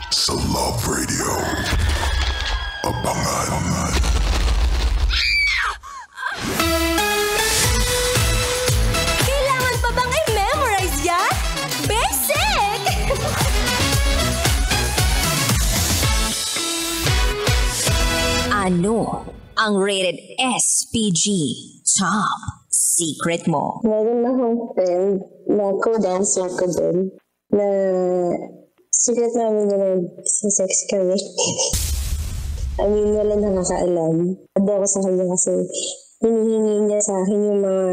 Sa Love Radio. Abangan. Kailangan pa bang i-memorize yan? Basic! Ano ang rated SPG Top Secret mo? Meron akong friend na co-dancer ko din na secret namin yun sa sex kami. Wala nakakaalam. Ado ako sa kanya kasi hinihingi niya sa akin yung mga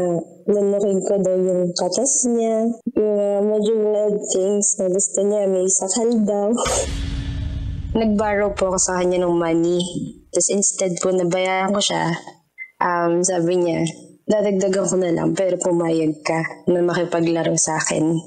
memory ko daw yung katas niya, yung medyo weird things na gusto niya, may sakal daw. Nag-borrow po ako sa kanya ng money. Tapos instead po nabayaran ko siya, sabi niya, dadagdagan ko na lang pero pumayag ka na makipaglaro sa akin.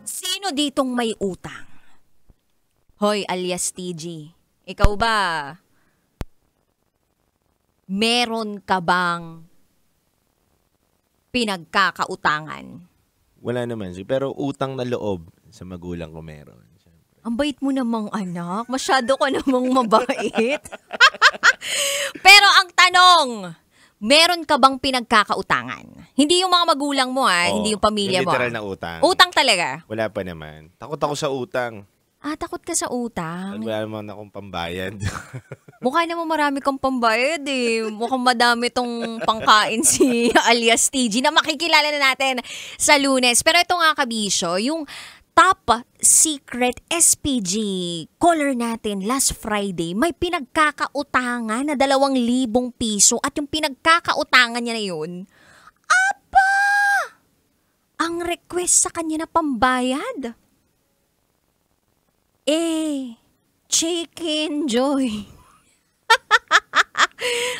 Sino ditong may utang? Hoy, alias TG, ikaw ba? Meron ka bang pinagkakautangan? Wala naman. Pero utang na loob sa magulang ko meron. Siyempre. Ang bait mo namang anak. Masyado ka namang mabait. Pero ang tanong, meron ka bang pinagkakautangan? Hindi yung mga magulang mo hindi yung pamilya yung mo. literal na utang. Utang talaga? Wala pa naman. Takot ako sa utang. Takot ka sa utang? Wala naman akong pambayad. Mukha naman marami kang pambayad eh. Mukhang madami tong pangkain si alias TG na makikilala na natin sa Lunes. Pero ito nga kabisyo, yung top secret SPG caller natin last Friday, may pinagkakautangan na 2,000 piso at yung pinagkakautangan niya na yun, ang request sa kanya na pambayad, Chicken Joy.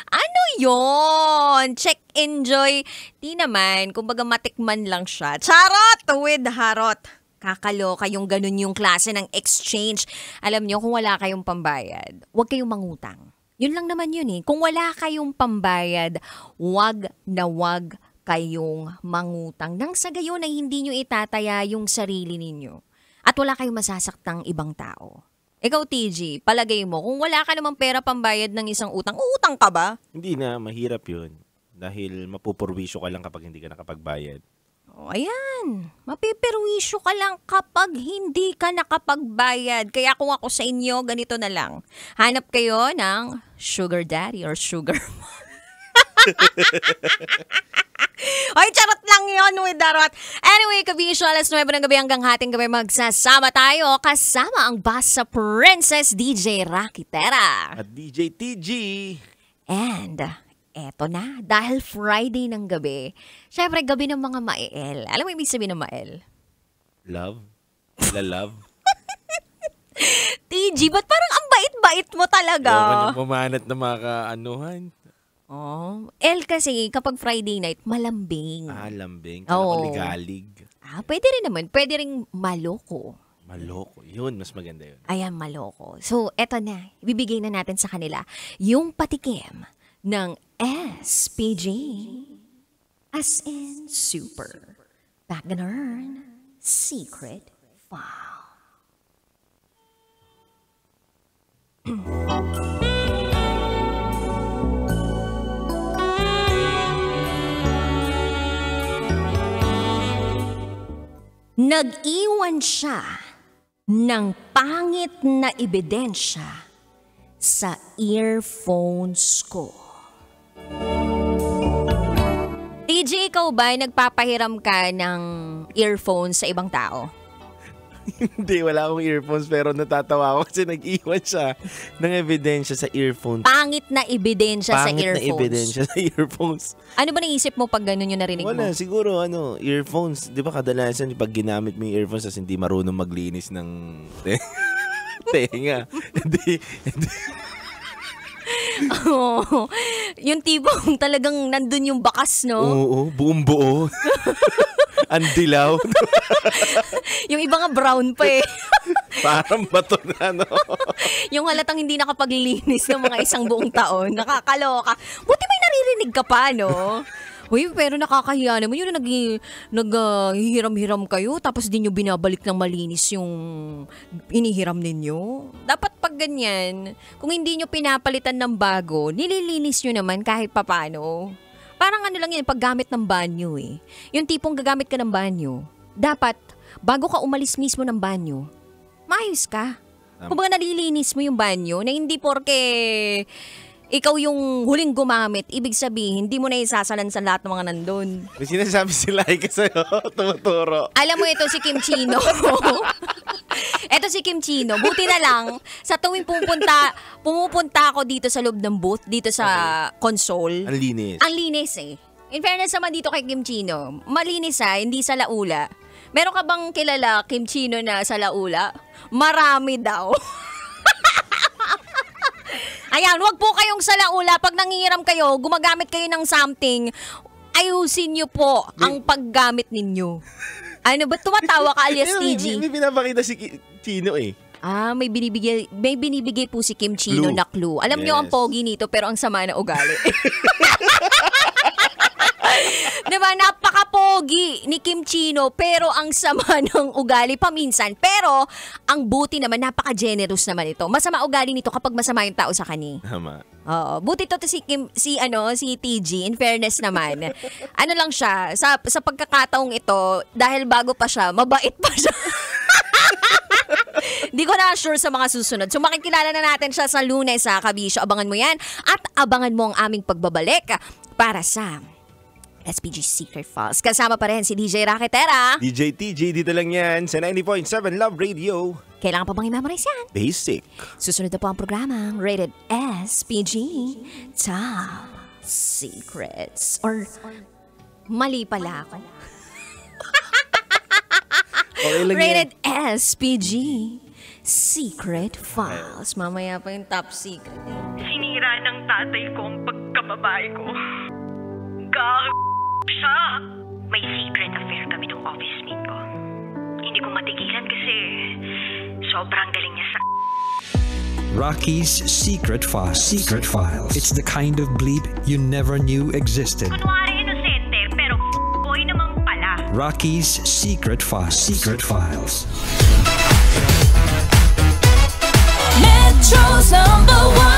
Ano yon? Check enjoy. Di naman, kumbaga matikman lang siya. Charot with harot. Kakaloka yung ganun yung klase ng exchange. Alam nyo, kung wala kayong pambayad, huwag kayong mangutang. Yun lang naman yun eh. Kung wala kayong pambayad, huwag kayong mangutang. Nang sa gayon ay hindi nyo itataya yung sarili ninyo. At wala kayong masasaktang ibang tao. Ikaw, TG, palagay mo, kung wala ka namang pera pambayad ng isang utang, uutang ka ba? Hindi na, mahirap yun. Dahil mapupurwisyo ka lang kapag hindi ka nakapagbayad. Ayan, mapiperwisyo ka lang kapag hindi ka nakapagbayad. Kaya kung ako sa inyo, ganito na lang. Hanap kayo ng sugar daddy or sugar mom. Ay, charot lang yon with darot. Anyway, kabisyo, alas 9 ng gabi hanggang hating gabi magsasama tayo kasama ang Basa Princess DJ Rakitera. At DJ TG. And eto na, dahil Friday ng gabi, syempre gabi ng mga mael. Alam mo ibig sabihin ng mael? Love? Love? TG, ba't parang ang bait-bait mo talaga? Ewan ka na pumanat na mga kaanuhan. L kasi kapag Friday night, malambing. Lambing. Kala ko ligalig. Pwede rin naman. Pwede rin maloko. Maloko. Yun, mas maganda yun. Ayan, maloko. So, eto na. Ibibigay na natin sa kanila yung patikim ng SPG. As in super. Back-ganon. Secret file. Nag-iwan siya ng pangit na ebidensya sa earphones ko. TJ, ikaw ba nagpapahiram ka ng earphones sa ibang tao? Hindi, wala akong earphones pero natatawa ako kasi nag-iwan siya ng ebidensya sa earphones. Pangit na ebidensya sa earphones. Pangit na ebidensya sa earphones. Ano ba naisip mo pag gano'n yung narinig mo? Wala, siguro earphones. Di ba kadalasan pag ginamit mo yung earphones tas hindi marunong maglinis ng tenga. Hindi. Yung tipong talagang nandun yung bakas, no? Oo, buong buo. Ang dilaw. Yung iba nga brown pa eh. Parang bato na, no? Yung halatang hindi nakapaglinis ng mga isang buong taon. Nakakaloka. Buti may naririnig ka pa, no? Uy, pero nakakahiya naman yun na naghihiram-hiram kayo tapos di nyo binabalik ng malinis yung inihiram ninyo. Dapat pag ganyan, kung hindi nyo pinapalitan ng bago, nililinis nyo naman kahit papano. Parang ano lang yun, paggamit ng banyo eh. Yung tipong gagamit ka ng banyo, dapat bago ka umalis mismo ng banyo, maayos ka. Kumbaga nalilinis mo yung banyo na hindi porke ikaw yung huling gumamit, ibig sabihin, hindi mo na isasalan sa lahat ng mga nandun. May sinasabi si Laika sa'yo, tumuturo. Alam mo, ito si Kim Chino. Ito si Kim Chino. Buti na lang, sa tuwing pumupunta ako dito sa loob ng booth, dito sa console. Ang linis. Ang linis eh. In fairness naman dito kay Kim Chino, malinis hindi sa laula. Meron ka bang kilala, Kim Chino, na sa laula? Marami daw. Ayan, wag po kayong sa laula. Pag nangihiram kayo, gumagamit kayo ng something, ayusin nyo po ang paggamit ninyo. Ano ba? Tumatawa ka alias TG? May pinapakita si Chino eh. May binibigay po si Kim Chino na clue. Alam nyo ang pogi nito pero ang sama na ugali. Diba? Napaka-pogi ni Kim Chino pero ang sama ng ugali paminsan. Pero ang buti naman, napaka-generous naman ito. Masama ugali nito kapag masama yung tao sa kanya. Tama. Oo, buti to si TG, in fairness naman. Ano lang siya, sa pagkakataong ito, dahil bago pa siya, mabait pa siya. Di ko na sure sa mga susunod. So makikilala na natin siya sa Lunes sa Kabisyo. Abangan mo yan. At abangan mo ang aming pagbabalik para sa SPG Secret Files. Kasama pa rin si DJ Raketera. DJ TG, dito lang yan sa 90.7 Love Radio. Kailangan pa bang i-memorize yan? Basic. Susunod na po ang programang Rated SPG Top Secrets. Or mali pala ako. Okay lang Rated SPG Secret Files. Mamaya pa yung top secret. Sinira ng tatay ko ang pagkababae ko. Siya. May secret affair kami ng office mate ko. Hindi ko matigilan kasi sobrang galing niya sa... Rocky's Secret Files. Secret Files. It's the kind of bleep you never knew existed. Kunwari inosente, pero boy naman pala. Rocky's Secret Files. Secret Files. Metro's #1